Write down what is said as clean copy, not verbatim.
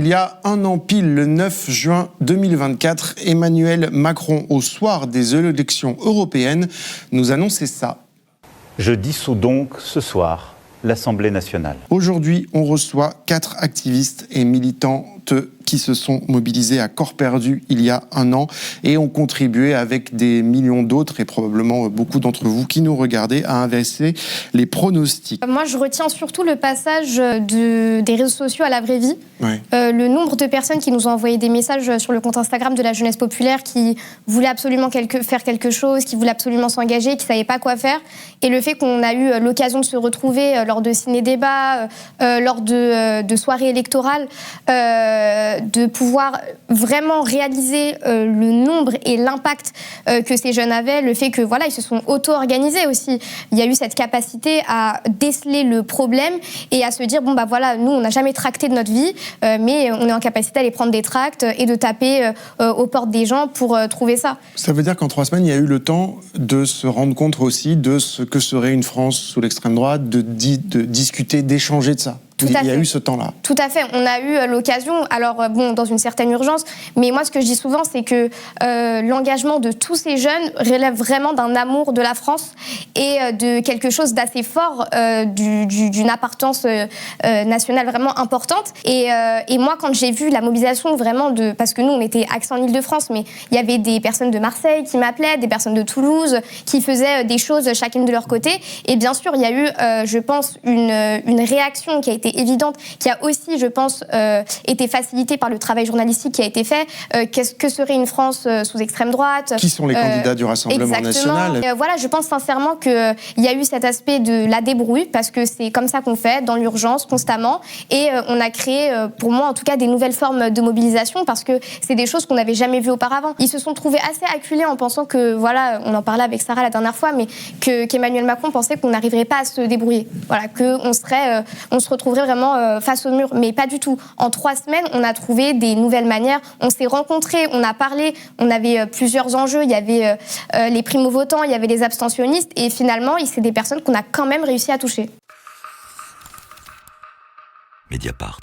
Il y a un an pile, le 9 juin 2024, Emmanuel Macron, au soir des élections européennes, nous annonçait ça. Je dissous donc ce soir l'Assemblée nationale. Aujourd'hui, on reçoit 4 activistes et militantes qui se sont mobilisés à corps perdu il y a un an et ont contribué avec des millions d'autres et probablement beaucoup d'entre vous qui nous regardez à inverser les pronostics. Moi, je retiens surtout le passage des réseaux sociaux à la vraie vie. Ouais. Le nombre de personnes qui nous ont envoyé des messages sur le compte Instagram de la jeunesse populaire qui voulaient absolument faire quelque chose, qui voulaient absolument s'engager, qui ne savaient pas quoi faire. Et le fait qu'on a eu l'occasion de se retrouver lors de ciné-débats, lors de soirées électorales, de pouvoir vraiment réaliser le nombre et l'impact que ces jeunes avaient, le fait que voilà, ils se sont auto-organisés aussi. Il y a eu cette capacité à déceler le problème et à se dire bon bah voilà, nous on n'a jamais tracté de notre vie, mais on est en capacité à aller prendre des tracts et de taper aux portes des gens pour trouver ça. Ça veut dire qu'en 3 semaines, il y a eu le temps de se rendre compte aussi de ce que serait une France sous l'extrême droite, de discuter, d'échanger de ça. Il y a eu ce temps-là. Tout à fait. On a eu l'occasion, alors bon, dans une certaine urgence, mais moi ce que je dis souvent, c'est que l'engagement de tous ces jeunes relève vraiment d'un amour de la France et de quelque chose d'assez fort, d'une appartenance nationale vraiment importante. Et moi, quand j'ai vu la mobilisation vraiment parce que nous, on était axés en Île-de-France, mais il y avait des personnes de Marseille qui m'appelaient, des personnes de Toulouse qui faisaient des choses chacune de leur côté. Et bien sûr, il y a eu, je pense, une réaction qui a été évidente, qui a aussi, je pense, été facilitée par le travail journalistique qui a été fait. Que serait une France sous extrême droite? Qui sont les candidats du Rassemblement national? Voilà, je pense sincèrement qu'il y a eu cet aspect de la débrouille, parce que c'est comme ça qu'on fait, dans l'urgence, constamment. Et on a créé, pour moi en tout cas, des nouvelles formes de mobilisation, parce que c'est des choses qu'on n'avait jamais vues auparavant. Ils se sont trouvés assez acculés en pensant que, voilà, on en parlait avec Sarah la dernière fois, mais qu'Emmanuel Macron pensait qu'on n'arriverait pas à se débrouiller. Voilà, qu'on se retrouverait vraiment face au mur, mais pas du tout. En 3 semaines, on a trouvé des nouvelles manières, on s'est rencontrés, on a parlé, on avait plusieurs enjeux, il y avait les primo-votants, il y avait les abstentionnistes, et finalement, c'est des personnes qu'on a quand même réussi à toucher. Mediapart.